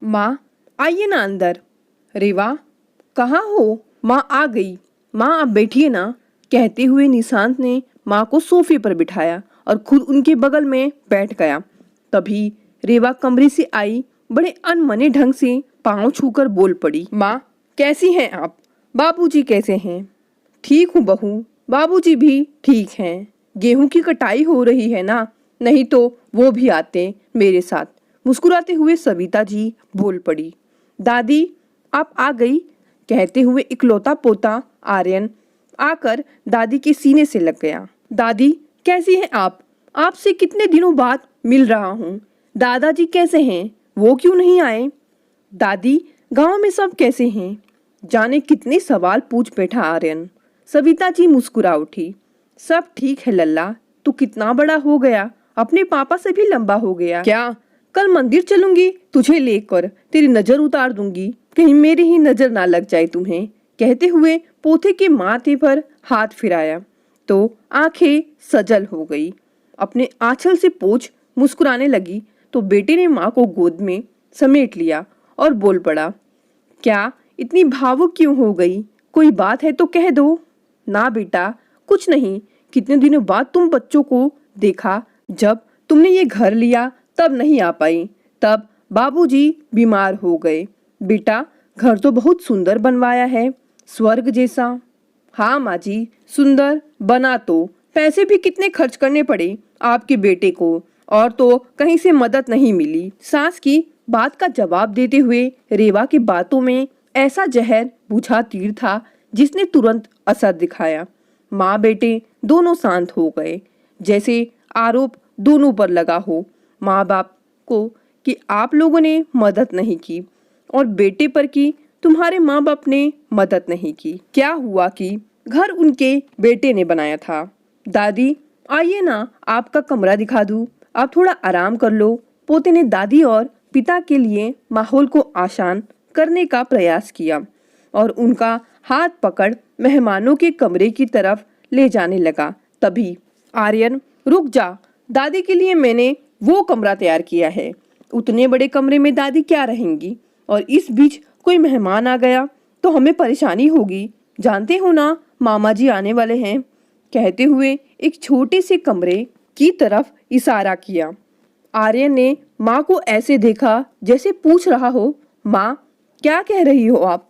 माँ, आइए ना अंदर। रेवा, कहाँ हो? माँ आ गई। माँ आप बैठिए ना, कहते हुए निशांत ने माँ को सोफे पर बिठाया और खुद उनके बगल में बैठ गया। तभी रेवा कमरे से आई, बड़े अनमने ढंग से पाँव छूकर बोल पड़ी, माँ कैसी हैं आप? बाबूजी कैसे हैं? ठीक हूँ बहू, बाबूजी भी ठीक हैं। गेहूं की कटाई हो रही है ना, नहीं तो वो भी आते मेरे साथ। मुस्कुराते हुए सविता जी बोल पड़ी। दादी आप आ गई, कहते हुए इकलौता पोता आर्यन आकर दादी के सीने से लग गया। दादी कैसी हैं आप? आपसे कितने दिनों बाद मिल रहा हूँ। दादाजी कैसे हैं? वो क्यों नहीं आए? दादी गांव में सब कैसे हैं? जाने कितने सवाल पूछ बैठा आर्यन। सविता जी मुस्कुरा उठी। सब ठीक है लल्ला, तू कितना बड़ा हो गया, अपने पापा से भी लंबा हो गया। क्या कल मंदिर चलूंगी तुझे लेकर, तेरी नजर उतार दूंगी, कहीं मेरी ही नजर ना लग जाए तुम्हें, कहते हुए पोते के माथे पर हाथ फिराया तो आंखें सजल हो गई। अपने आंचल से पोंछ मुस्कुराने लगी तो बेटे ने माँ को गोद में समेट लिया और बोल पड़ा, क्या इतनी भावुक क्यों हो गई? कोई बात है तो कह दो। ना बेटा, कुछ नहीं। कितने दिनों बाद तुम बच्चों को देखा, जब तुमने ये घर लिया तब नहीं आ पाई, तब बाबूजी बीमार हो गए। बेटा घर तो बहुत सुंदर बनवाया है, स्वर्ग जैसा। हाँ माँ जी, सुंदर बना तो पैसे भी कितने खर्च करने पड़े आपके बेटे को, और तो कहीं से मदद नहीं मिली। सास की बात का जवाब देते हुए रेवा की बातों में ऐसा जहर बुझा तीर था जिसने तुरंत असर दिखाया। माँ बेटे दोनों शांत हो गए, जैसे आरोप दोनों पर लगा हो, माँ बाप को कि आप लोगों ने मदद नहीं की, और बेटे पर कि तुम्हारे माँ बाप ने मदद नहीं की। क्या हुआ कि घर उनके बेटे ने बनाया था। दादी आइए ना, आपका कमरा दिखा दूं, आप थोड़ा आराम कर लो। पोते ने दादी और पिता के लिए माहौल को आसान करने का प्रयास किया और उनका हाथ पकड़ मेहमानों के कमरे की तरफ ले जाने लगा। तभी आर्यन, रुक जा, दादी के लिए मैंने वो कमरा तैयार किया है। उतने बड़े कमरे में दादी क्या रहेंगी, और इस बीच कोई मेहमान आ गया तो हमें परेशानी होगी। जानते हो ना, मामा जी आने वाले हैं, कहते हुए एक छोटे से कमरे की तरफ इशारा किया। आर्यन ने माँ को ऐसे देखा जैसे पूछ रहा हो, माँ क्या कह रही हो आप?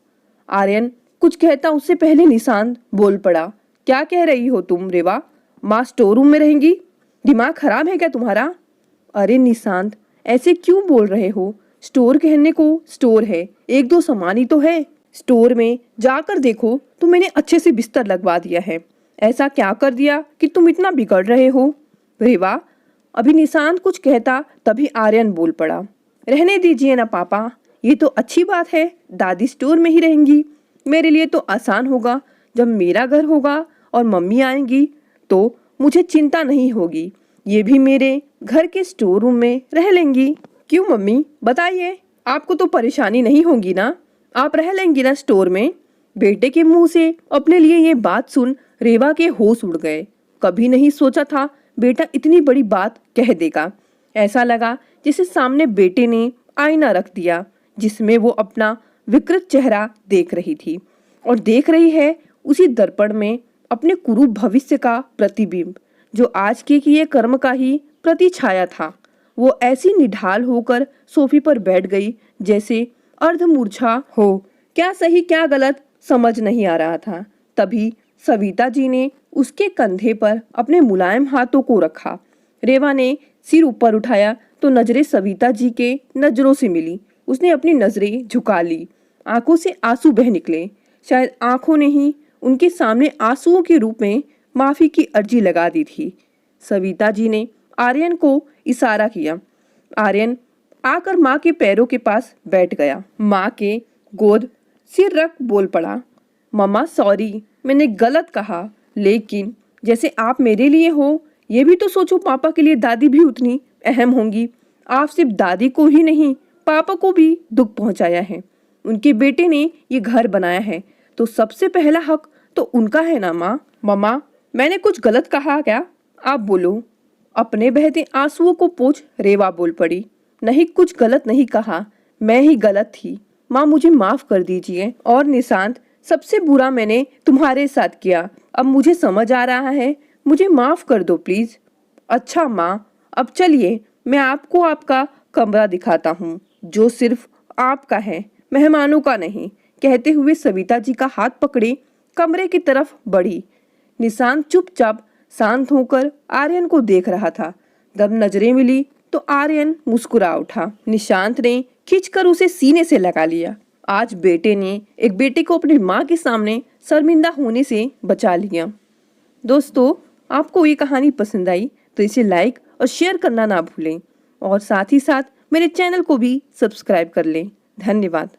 आर्यन कुछ कहता उससे पहले निशांत बोल पड़ा, क्या कह रही हो तुम रेवा? माँ स्टोर रूम में रहेंगी? दिमाग खराब है क्या तुम्हारा? अरे निशांत, ऐसे क्यों बोल रहे हो? स्टोर कहने को स्टोर है, एक दो सामान ही तो है। स्टोर में जाकर देखो तो मैंने अच्छे से बिस्तर लगवा दिया है। ऐसा क्या कर दिया कि तुम इतना बिगड़ रहे हो? रेवा, अभी निशांत कुछ कहता तभी आर्यन बोल पड़ा, रहने दीजिए ना पापा, ये तो अच्छी बात है, दादी स्टोर में ही रहेंगी। मेरे लिए तो आसान होगा, जब मेरा घर होगा और मम्मी आएंगी तो मुझे चिंता नहीं होगी, ये भी मेरे घर के स्टोर रूम में रह लेंगी। क्यों मम्मी बताइए, आपको तो परेशानी नहीं होगी ना? आप रह लेंगी ना स्टोर में? बेटे के मुंह से अपने लिए ये बात सुन रेवा के होश उड़ गए। कभी नहीं सोचा था बेटा इतनी बड़ी बात कह देगा। ऐसा लगा जैसे सामने बेटे ने आईना रख दिया जिसमें वो अपना विकृत चेहरा देख रही थी, और देख रही है उसी दर्पण में अपने कुरूप भविष्य का प्रतिबिंब, जो आज के किए कर्म का ही प्रतिछाया था। वो ऐसी निढाल होकर सोफे पर बैठ गई जैसे अर्धमूर्छा हो, क्या सही क्या गलत समझ नहीं आ रहा था। तभी सविता जी ने उसके कंधे पर अपने मुलायम हाथों को रखा। रेवा ने सिर ऊपर उठाया तो नजरें सविता जी के नजरों से मिली। उसने अपनी नजरें झुका ली, आंखों से आंसू बह निकले। शायद आंखों ने ही उनके सामने आंसुओं के रूप में माफी की अर्जी लगा दी थी। सविता जी ने आर्यन को इशारा किया। आर्यन आकर माँ के पैरों के पास बैठ गया। माँ के गोद सिर रख बोल पड़ा, मम्मा सॉरी, मैंने गलत कहा, लेकिन जैसे आप मेरे लिए हो, ये भी तो सोचो पापा के लिए दादी भी उतनी अहम होंगी। आप सिर्फ दादी को ही नहीं, पापा को भी दुख पहुंचाया है। उनके बेटे ने ये घर बनाया है तो सबसे पहला हक तो उनका है ना माँ। मम्मा मैंने कुछ गलत कहा क्या? आप बोलो। अपने बहते आंसुओं को पोंछ रेवा बोल पड़ी, नहीं कुछ गलत नहीं कहा, मैं ही गलत थी। माँ मुझे माफ कर दीजिए। और निशांत, सबसे बुरा मैंने तुम्हारे साथ किया। अब मुझे समझ आ रहा है, मुझे माफ कर दो प्लीज। अच्छा माँ, अब चलिए मैं आपको आपका कमरा दिखाता हूँ, जो सिर्फ आपका है, मेहमानों का नहीं। कहते हुए सविता जी का हाथ पकड़े कमरे की तरफ बढ़ी। निशांत चुपचाप शांत होकर आर्यन को देख रहा था। जब नजरें मिली तो आर्यन मुस्कुरा उठा। निशांत ने खींचकर उसे सीने से लगा लिया। आज बेटे ने एक बेटे को अपनी माँ के सामने शर्मिंदा होने से बचा लिया। दोस्तों, आपको ये कहानी पसंद आई तो इसे लाइक और शेयर करना ना भूलें, और साथ ही साथ मेरे चैनल को भी सब्सक्राइब कर लें। धन्यवाद।